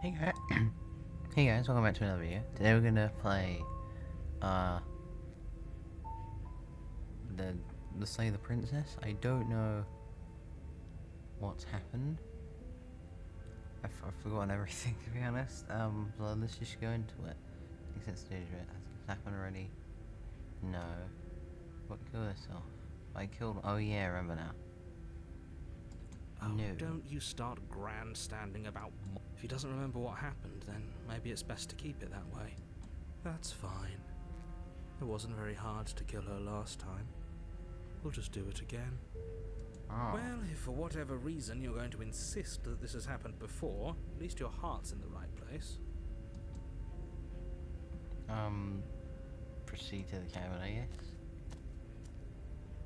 Hey guys, hey guys, welcome back to another video. Today we're gonna play, the Slay the Princess. I don't know what's happened. I've forgotten everything, to be honest. So let's just go into it. Exit stage, right? Has this happened already? No. What killed us off? I killed. Oh yeah, I remember now. Oh, No. don't you start grandstanding about. If he doesn't remember what happened, then maybe it's best to keep it that way. That's fine. It wasn't very hard to kill her last time. We'll just do it again. Oh. Well, if for whatever reason you're going to insist that this has happened before, at least your heart's in the right place. Proceed to the cabin, I guess.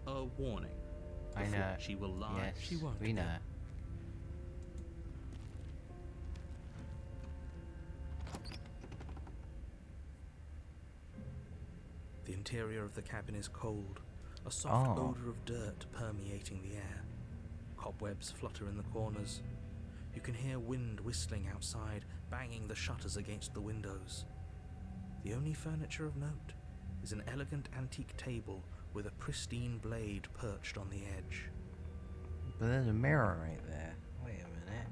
A warning. I Before know. she will lie. Yes, She won't. we know. The interior of the cabin is cold, a soft Oh. odor of dirt permeating the air. Cobwebs flutter in the corners. You can hear wind whistling outside, banging the shutters against the windows. The only furniture of note is an elegant antique table with a pristine blade perched on the edge. But there's a mirror right there. Wait a minute.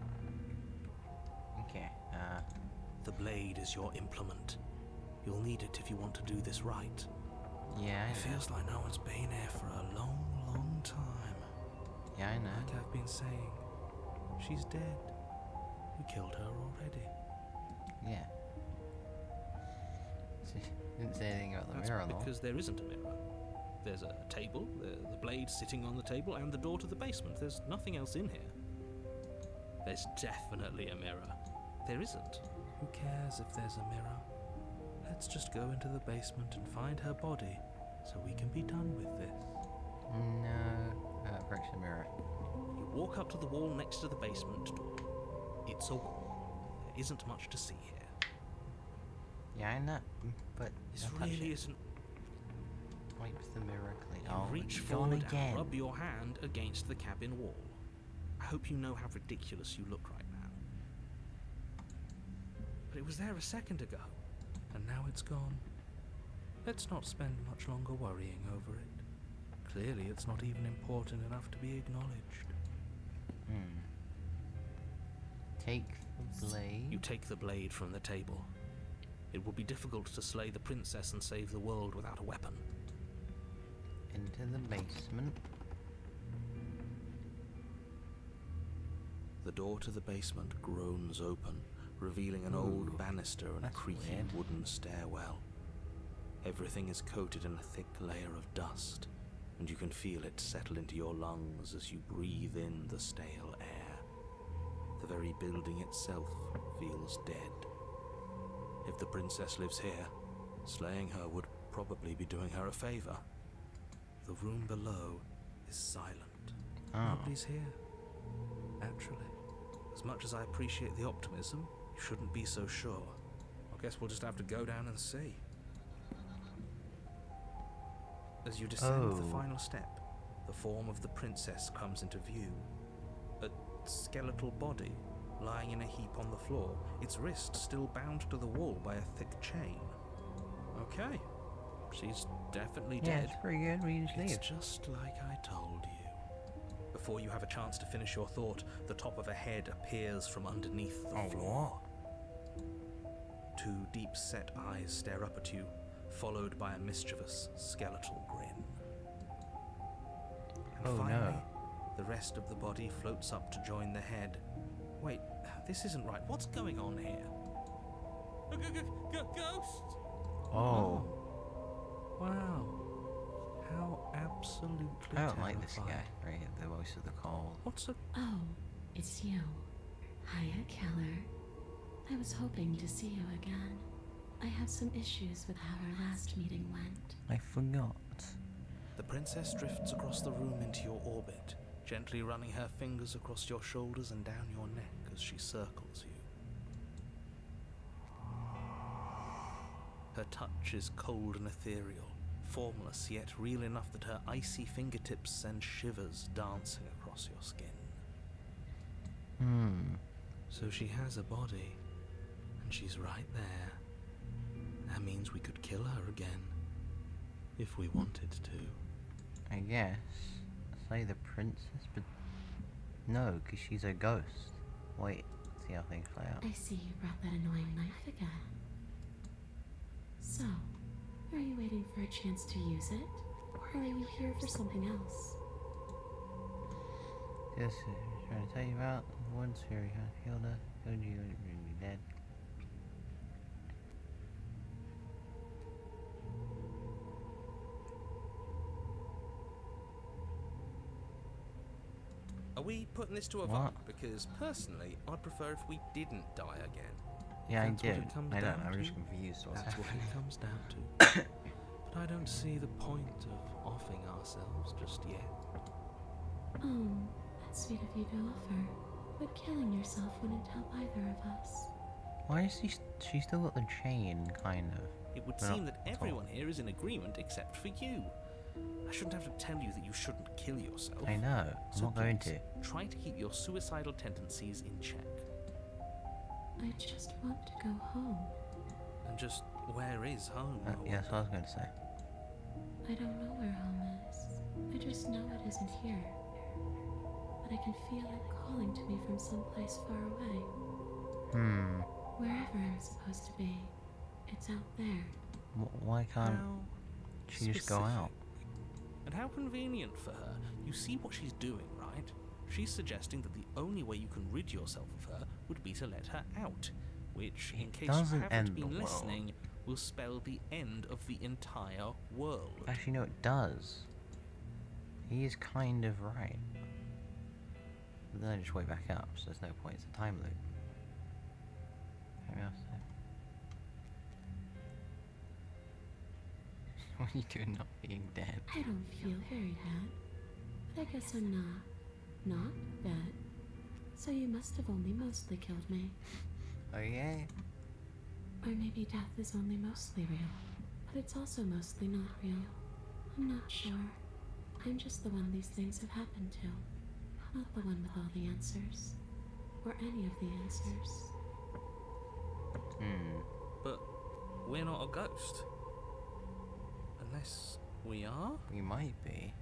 Okay, The blade is your implement. You'll need it if you want to do this right. yeah, I It know. feels like no one's been here for a long, long time. Yeah, I know. Like I've been saying, she's dead. We killed her already. Yeah. Didn't say anything about the That's mirror, though. because there isn't a mirror. There's a table, the blade sitting on the table, and the door to the basement. There's nothing else in here. There's definitely a mirror. There isn't. Who cares if there's a mirror? Let's just go into the basement and find her body, so we can be done with this. No. Correction mirror. You walk up to the wall next to the basement door. It's a wall. There isn't much to see here. Yeah, I know. But This don't touch really it. isn't. Wipe the mirror clean. You Oh, reach it's gone forward again. and rub your hand against the cabin wall. I hope you know how ridiculous you look right now. But it was there a second ago, and now it's gone. Let's not spend much longer worrying over it. Clearly, it's not even important enough to be acknowledged. Take the blade. You take the blade from the table. It would be difficult to slay the princess and save the world without a weapon. Into the basement. The door to the basement groans open, revealing an old banister and a that's creaky weird. wooden stairwell. Everything is coated in a thick layer of dust, and you can feel it settle into your lungs as you breathe in the stale air. The very building itself feels dead. If the princess lives here, slaying her would probably be doing her a favor. The room below is silent. Oh. Nobody's here. Naturally. As much as I appreciate the optimism, you shouldn't be so sure. I guess we'll just have to go down and see. As you descend the Oh. final step, the form of the princess comes into view. A skeletal body lying in a heap on the floor, its wrist still bound to the wall by a thick chain. Okay, she's definitely Yeah, dead. it's pretty good. We just It's leave. just like I told you. Before you have a chance to finish your thought, the top of a head appears from underneath the Oh, floor. Two deep-set eyes stare up at you, followed by a mischievous skeletal grin. And Oh, finally, no. the rest of the body floats up to join the head. Wait, this isn't right. What's going on here? Ghost! Oh. Wow. How absolutely I don't like this terrifying. guy right at the voice of the call. What's a... Oh, it's you. Hiya, Keller. I was hoping to see you again. I have some issues with how our last meeting went. I forgot. The princess drifts across the room into your orbit, gently running her fingers across your shoulders and down your neck as she circles you. Her touch is cold and ethereal, formless yet real enough that her icy fingertips send shivers dancing across your skin. So she has a body, and she's right there. That means we could kill her again, if we wanted to. I guess. Say the princess, but no, because she's a ghost. Wait, see how things play out. I see you brought that annoying knife again. So, are you waiting for a chance to use it? Or are you here for something else? Yes, trying to tell you about once where we had Hilda, told you would be dead. Are we putting this to a What? vote? Because personally, I'd prefer if we didn't die again. Yeah, I That's what do. it comes I don't. down I'm just to. confused. What's That's what happening? it comes down to. But I don't see the point of offing ourselves just yet. Oh, that's sweet of you to offer. But killing yourself wouldn't help either of us. Why is she still got the chain, kind of? It would Well, seem that at all. everyone here is in agreement except for you. I shouldn't have to tell you that you shouldn't kill yourself. I know. I'm So not going please, to. try to keep your suicidal tendencies in check. I just want to go home. And just, where is home? Yeah, that's what I was going to say. I don't know where home is. I just know it isn't here. But I can feel it calling to me from someplace far away. Wherever I'm supposed to be, it's out there. Why can't How she just go specific. out? And how convenient for her. You see what she's doing, right? She's suggesting that the only way you can rid yourself of her would be to let her out, which, in It case you doesn't haven't end the been world. listening, will spell the end of the entire world. Actually, no, it does. He is kind of right. But then I just way back up, so there's no point. It's a time loop. Maybe I'll say. What are you doing not being dead? I don't feel very bad. But I guess I'm not bad. So you must have only mostly killed me. Oh yeah? Or maybe death is only mostly real. But it's also mostly not real. I'm not sure. I'm just the one these things have happened to. Not the one with all the answers. Or any of the answers. But we're not a ghost. Unless we are? We might be.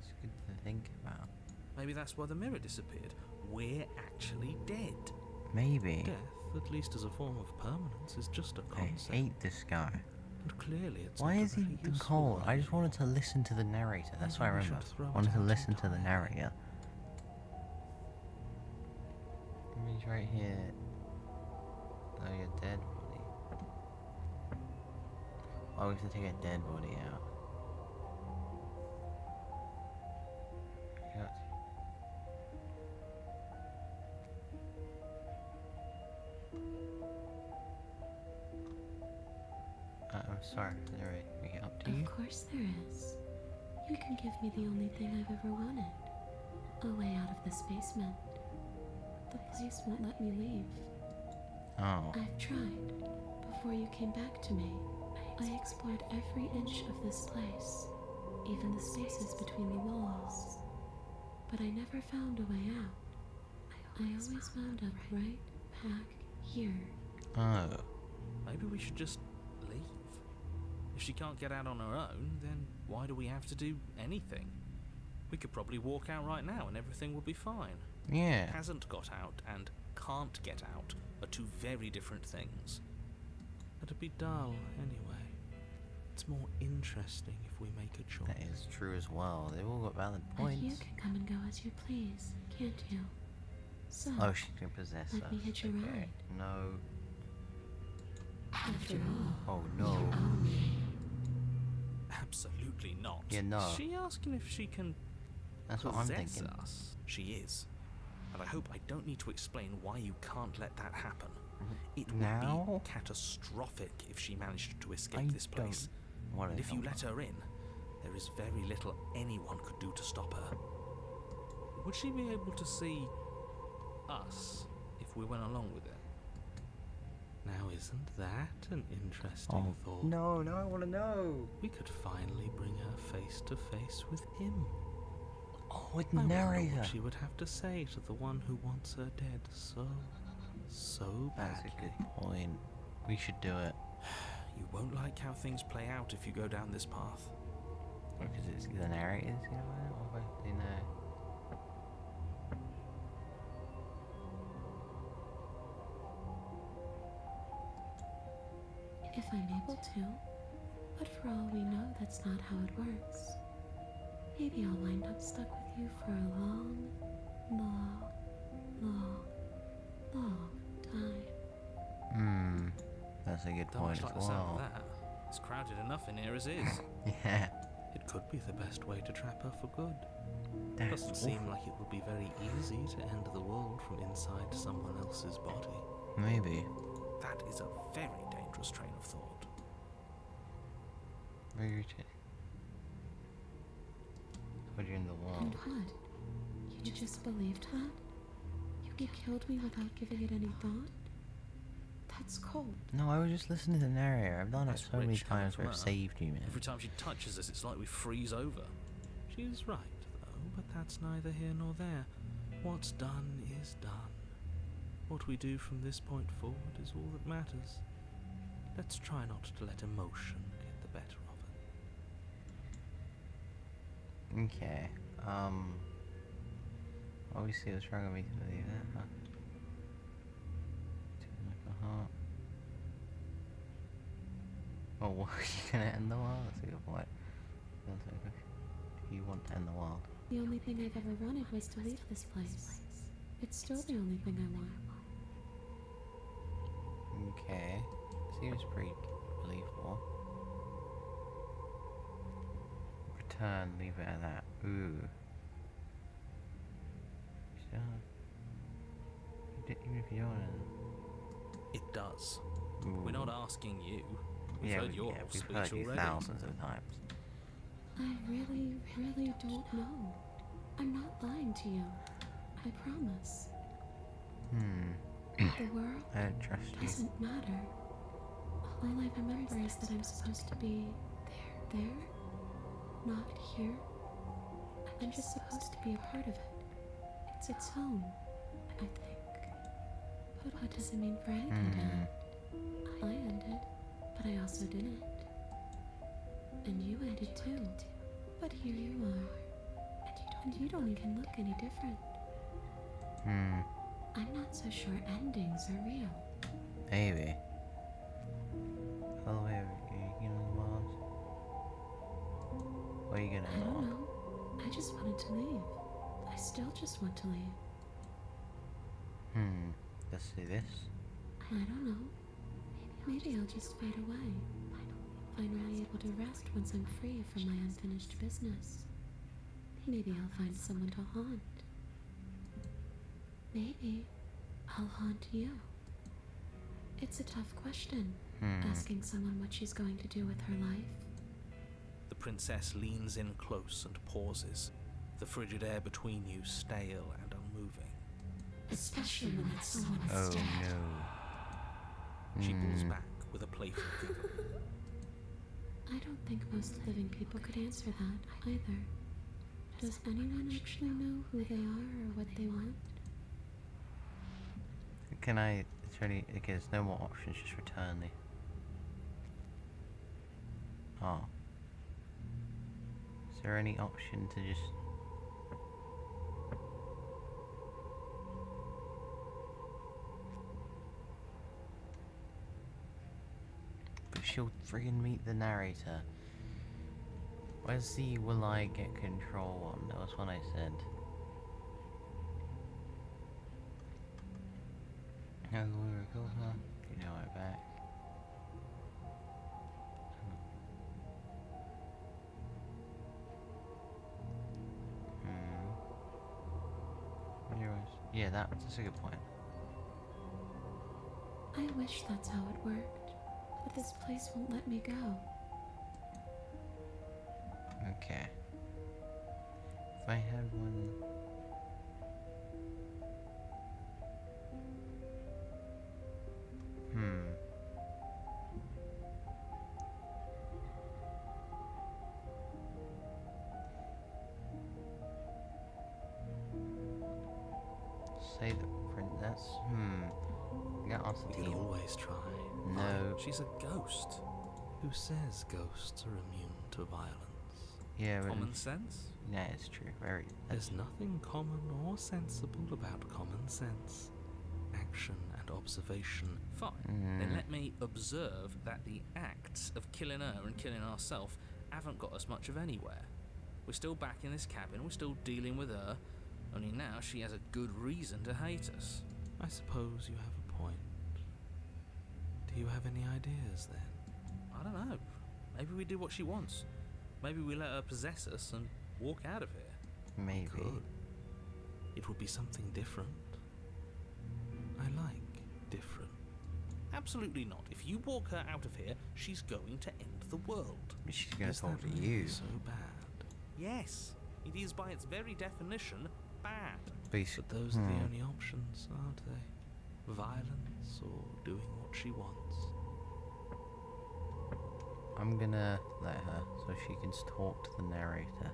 It's good to think about. Maybe that's why the mirror disappeared. We're actually dead. Maybe. Death, at least as a form of permanence, is just a I concept. hate this guy. And clearly it's Why not a is he very useful cold? one. I just wanted to listen to the narrator. That's what I Maybe we remember. should throw I it wanted to out listen to the entirely. narrator. He's right here. Oh, your dead body. Oh, we have to take a dead body out. Got I'm sorry, there we get up to you. Of course there is. You can give me the only thing I've ever wanted. A way out of this basement. The place won't let me leave. Oh, I've tried. Before you came back to me, I explored every inch of this place, even the spaces between the walls. But I never found a way out. I always wound up right back here. oh. Maybe we should just leave. If she can't get out on her own, then why do we have to do anything? We could probably walk out right now and everything will be fine. Yeah. Hasn't got out and can't get out are two very different things. It'd be dull anyway. It's more interesting if we make a choice. That is true as well. They've all got valid But you points. can come and go as you please, can't you? So, Oh, she can possess let us. me hitch a Okay. ride. No. After all, Oh no. Absolutely not. Yeah, no. Is she asking if she can That's what I'm possess thinking. us? She is. And I hope I don't need to explain why you can't let that happen. It would Now? be catastrophic if she managed to escape I this place. What And a if you hell let her in, there is very little anyone could do to stop her. Would she be able to see us if we went along with it? Now, isn't that an interesting Oh, thought? no, I want to know. We could finally bring her face to face with him. Oh, with I wonder narrator. what she would have to say to the one who wants her dead so That's badly. a good point. We should do it. You won't like how things play out if you go down this path. Because it's the narrator's gonna win, or both do know. If I'm able to, but for all we know, that's not how it works. Maybe I'll wind up stuck with you for a long time. That's a good Don't point much like as the sound of well. that. It's crowded enough in here as is. Yeah. It could be the best way to trap her for good. That's Doesn't seem like it would be very easy to end the world from inside someone else's body. Maybe. That is a very dangerous train of thought. Very irritating. Put you in the wall. And what? You just believed that? You killed me without giving it any thought? That's cold. No, I was just listening to the narrator. I've done it That's so many rich coming times from where I've her. saved you, man. Every time she touches us, it's like we freeze over. She's right, though, but that's neither here nor there. What's done is done. What we do from this point forward is all that matters. Let's try not to let emotion get the better of it. Okay. Obviously, it was wrong of me to believe that, huh? Like a heart. Oh, what? Are you gonna end the world? That's a good point. You want to end the world. The only thing I've ever wanted was to leave this place. It's still the only thing I want. Okay. Seems pretty believable. Return, leave it at that. Ooh. Still, even if you don't. It does. Ooh. We're not asking you. We've Yeah, heard your whole we've speech heard you already. thousands of times. I really don't know. I'm not lying to you. I promise. The world I don't trust you. doesn't matter. All I remember is that I'm supposed to be there, not here. I'm just supposed to be a part of it. It's home, I think. But what does it mean for anything to end? I ended, but I also didn't. And you ended too. But here you are. And you don't even look any different. I'm not so sure endings are real. Maybe. Oh, wait, are you gonna lose? What are you I gonna don't lose? know. I just wanted to leave. I still just want to leave. Let's do this. I don't know. Maybe I'll just fade away. Finally able to rest once I'm free from my unfinished business. Maybe I'll find someone to haunt. Maybe I'll haunt you. It's a tough question, asking someone what she's going to do with her life. The princess leans in close and pauses, the frigid air between you stale and unmoving. Especially when it's someone Oh dead. no. She pulls back with a playful giggle. I don't think most living people could answer that either. Does anyone actually know who they are or what they want? Can I? It's really. Okay, there's no more options. Just return the. Oh. Is there any option to just? But she'll friggin' meet the narrator. Where's the will I get control one? That was one I said. How do we record her? You know it back. Yeah, that's a good point. I wish that's how it worked, but this place won't let me go. Okay. If I had one. say the princess. Get off the We can team. always try. No. Fine, she's a ghost. Who says ghosts are immune to violence? Yeah, but Common sense? yeah, it's true. Very. There's nothing common or sensible about common sense, action, and observation. Fine. Then let me observe that the acts of killing her and killing ourselves haven't got us much of anywhere. We're still back in this cabin, we're still dealing with her, only now she has a good reason to hate us. I suppose you have a point. Do you have any ideas then? I don't know. Maybe we do what she wants. Maybe we let her possess us and walk out of here. Maybe. Could. It would be something different. I like different. Absolutely not. If you walk her out of here, she's going to end the world. She's gonna Is talk that to really you. so bad? Yes, it is by its very definition bad. Basically. But those are the only options, aren't they? Violence or doing what she wants. I'm gonna let her so she can talk to the narrator.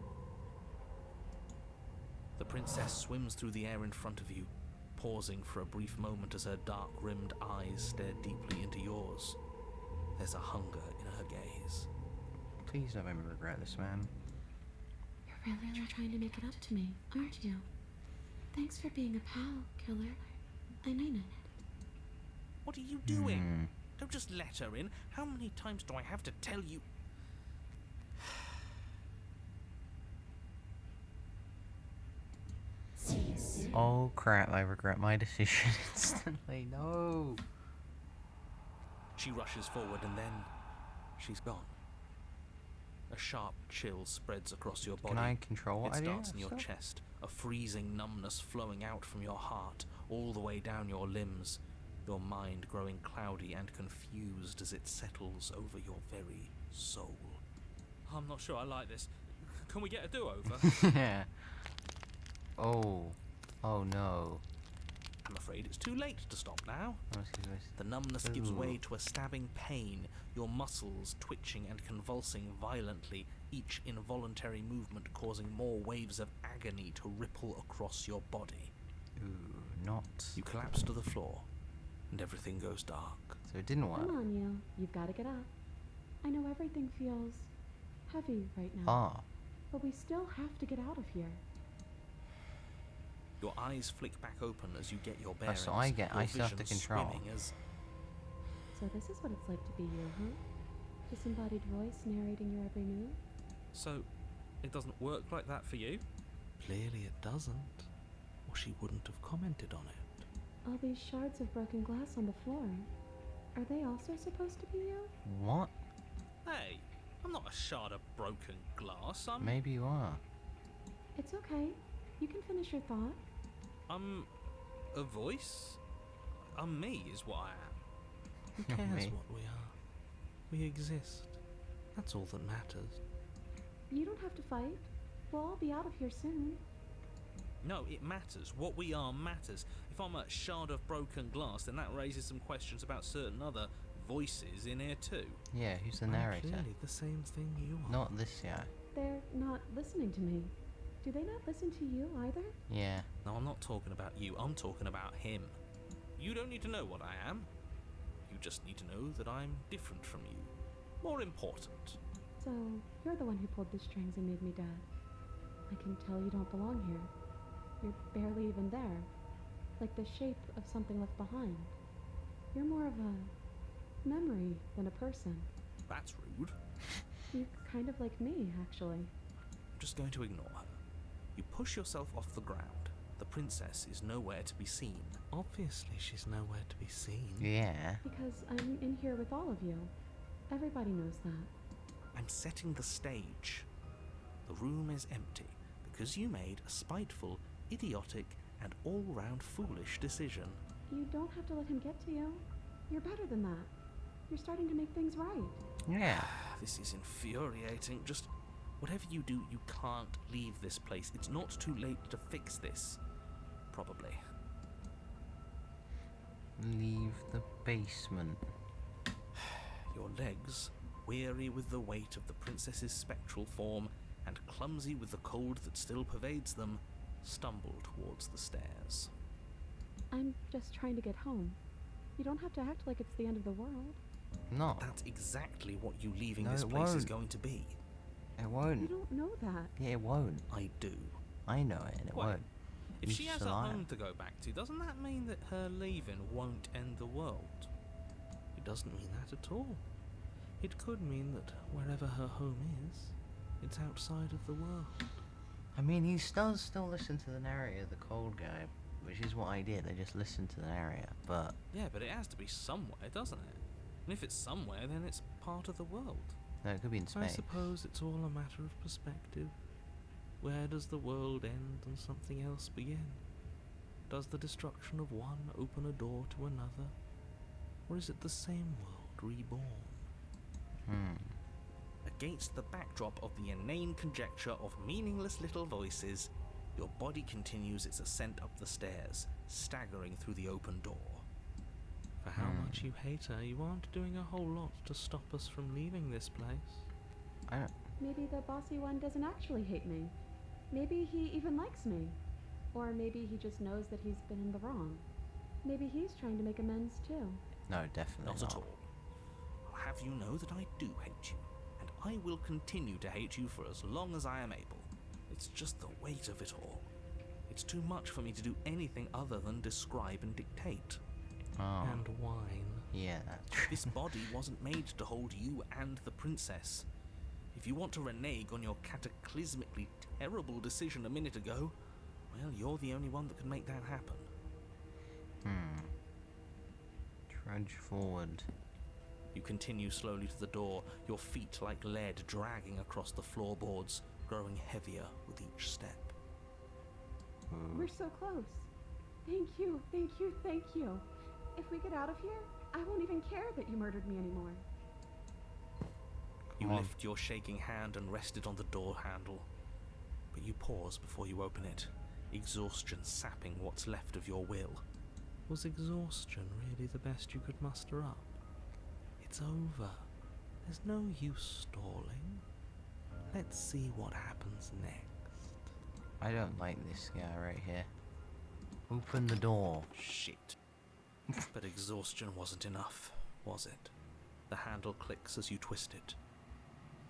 The princess swims through the air in front of you, pausing for a brief moment as her dark-rimmed eyes stare deeply into yours. There's a hunger in her gaze. Please don't make me regret this, man. You're really trying to make it up to me, aren't you? Thanks for being a pal, killer. I mean it. What are you doing? Don't just let her in. How many times do I have to tell you? Oh crap, I regret my decision instantly. No. She rushes forward and then she's gone. A sharp chill spreads across your body. Can I control what It I do? starts in your still? chest, a freezing numbness flowing out from your heart, all the way down your limbs, your mind growing cloudy and confused as it settles over your very soul. I'm not sure I like this. Can we get a do-over? Yeah. Oh. Oh no. I'm afraid it's too late to stop now. Oh, excuse me. The numbness gives Ooh. way to a stabbing pain, your muscles twitching and convulsing violently, each involuntary movement causing more waves of agony to ripple across your body. Ooh, not. You collapse to the floor, and everything goes dark. So it didn't work. Come on, you. You've got to get up. I know everything feels heavy right now, Ah. but we still have to get out of here. Your eyes flick back open as you get your Oh, bearings. so I get- your I still have to vision control. swimming as So this is what it's like to be you, huh? Disembodied voice narrating your every move? So, it doesn't work like that for you? Clearly it doesn't, or she wouldn't have commented on it. All these shards of broken glass on the floor. Are they also supposed to be you? What? Hey, I'm not a shard of broken glass. Maybe you are. It's okay. You can finish your thought. I'm a voice? I'm me is what I am. Who cares Me. what we are? We exist. That's all that matters. You don't have to fight. We'll all be out of here soon. No, it matters. What we are matters. If I'm a shard of broken glass, then that raises some questions about certain other voices in here too. Yeah, who's the I'm narrator? clearly the same thing you are. Not this guy. They're not listening to me. Do they not listen to you either? Yeah. No, I'm not talking about you. I'm talking about him. You don't need to know what I am. You just need to know that I'm different from you. More important. So, you're the one who pulled the strings and made me dead. I can tell you don't belong here. You're barely even there. Like the shape of something left behind. You're more of a memory than a person. That's rude. You're kind of like me, actually. I'm just going to ignore her. You push yourself off the ground. The princess is nowhere to be seen. Obviously she's nowhere to be seen. Yeah. Because I'm in here with all of you. Everybody knows that. I'm setting the stage. The room is empty because you made a spiteful, idiotic, and all-round foolish decision. You don't have to let him get to you. You're better than that. You're starting to make things right. Yeah. This is infuriating. Just whatever you do, you can't leave this place. It's not too late to fix this. Probably. Leave the basement. Your legs, weary with the weight of the princess's spectral form and clumsy with the cold that still pervades them, stumble towards the stairs. I'm just trying to get home. You don't have to act like it's the end of the world. No, That's exactly what you leaving No, this it place is won't. going to be. it You won't. don't know that. Yeah, it won't. I do. I know it, and it Why? won't. If He's she just has a a liar. home to go back to, doesn't that mean that her leaving won't end the world? It doesn't mean that at all. It could mean that wherever her home is, it's outside of the world. I mean, he does still listen to the narrator, the cold guy, which is what I did. I just listened to the narrator, but Yeah, but it has to be somewhere, doesn't it? And if it's somewhere, then it's part of the world. no, it could be in I space. suppose it's all a matter of perspective. Where does the world end and something else begin? Does the destruction of one open a door to another? Or is it the same world reborn? Against the backdrop of the inane conjecture of meaningless little voices, your body continues its ascent up the stairs, staggering through the open door. For how much you hate her, you aren't doing a whole lot to stop us from leaving this place. I don't. Maybe the bossy one doesn't actually hate me. Maybe he even likes me. Or maybe he just knows that he's been in the wrong. Maybe he's trying to make amends too. No, definitely Not at all. I'll have you know that I do hate you, and I will continue to hate you for as long as I am able. It's just the weight of it all. It's too much for me to do anything other than describe and dictate. Oh, And whine. yeah, that's true. This body wasn't made to hold you and the princess. If you want to renege on your cataclysmically terrible decision a minute ago, well, you're the only one that can make that happen. Trudge forward. You continue slowly to the door, your feet like lead dragging across the floorboards, growing heavier with each step. We're so close. Thank you, thank you, thank you. If we get out of here, I won't even care that you murdered me anymore. You Come on. lift your shaking hand and rest it on the door handle, but you pause before you open it, exhaustion sapping what's left of your will. Was exhaustion really the best you could muster up? It's over. There's no use stalling. Let's see what happens next. I don't like this guy right here. Open the door. Shit. But exhaustion wasn't enough, was it? The handle clicks as you twist it,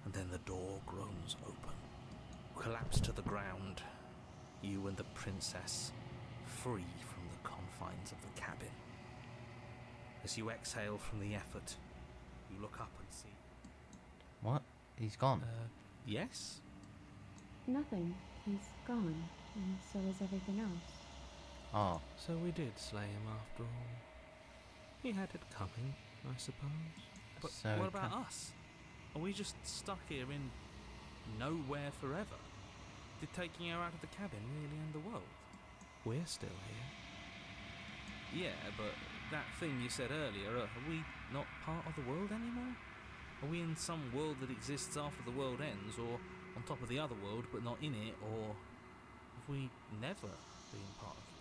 and then the door groans open. Collapse to the ground, you and the princess, free from the confines of the cabin. As you exhale from the effort, you look up and see... What? He's gone. Yes? Nothing. He's gone, and so is everything else. Oh, So we did slay him after all. He had it coming, I suppose. But So what about ca- us? Are we just stuck here in nowhere forever? Did taking her out of the cabin really end the world? We're still here. Yeah, but that thing you said earlier, are we not part of the world anymore? Are we in some world that exists after the world ends, or on top of the other world but not in it, or have we never been part of the world?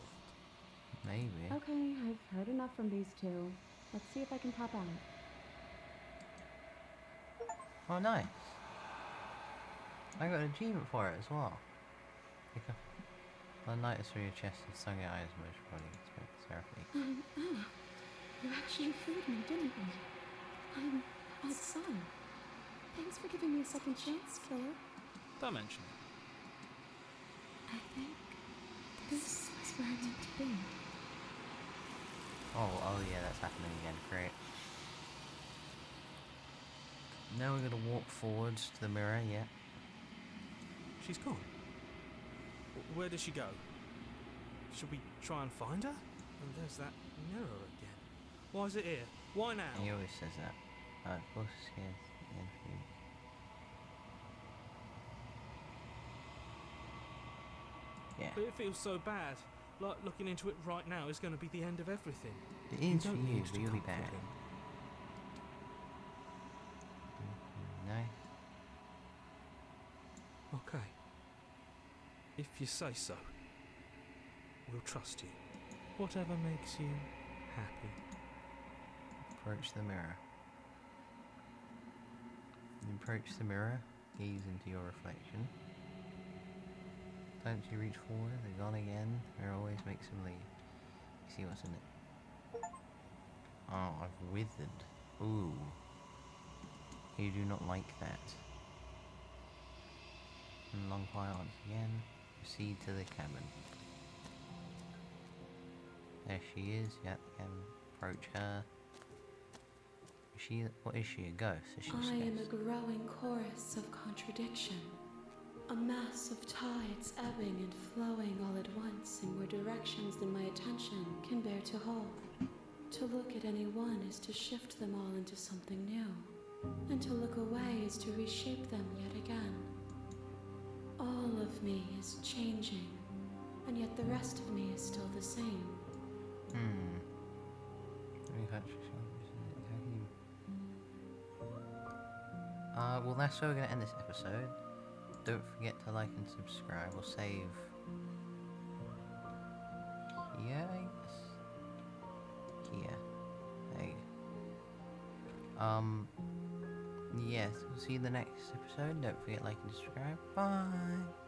maybe. Okay, I've heard enough from these two. Let's see if I can pop out. Oh, nice. I got an achievement for it as well. Pick up a lighters through your chest and sung your eyes, which probably expects therapy. You actually freed me, didn't you? I'm outside. Thanks for giving me a second chance, killer. Don't mention it. I think this is where I meant to be. Oh yeah, that's happening again. Great. Now we're gonna walk forwards to the mirror. Yeah. She's gone. Where did she go? Should we try and find her? And there's that mirror again. Why is it here? Why now? He always says that. Of course, yes. Yeah. But it feels so bad. Like looking into it right now is going to be the end of everything. It is for don't you, need to really comfort bad. him. Nice. Okay. If you say so, we'll trust you. Whatever makes you happy. Approach the mirror. You approach the mirror, gaze into your reflection. Don't you reach forward, they're gone again, mirror always makes them leave. See what's in it. Oh, I've withered. Ooh. You do not like that. And long quiet once again. Proceed to the cabin. There she is. Yeah, the cabin. Approach her. Is she? What is she? A ghost? Is she I am a ghost? growing chorus of contradiction. A mass of tides ebbing and flowing all at once in more directions than my attention can bear to hold. To look at any one is to shift them all into something new, and to look away is to reshape them yet again. All of me is changing, and yet the rest of me is still the same. Well, that's where we're going to end this episode. Don't forget to like and subscribe. We'll save here, I guess. Here. There you go. Yes, we'll see you in the next episode. Don't forget to like and subscribe. Bye!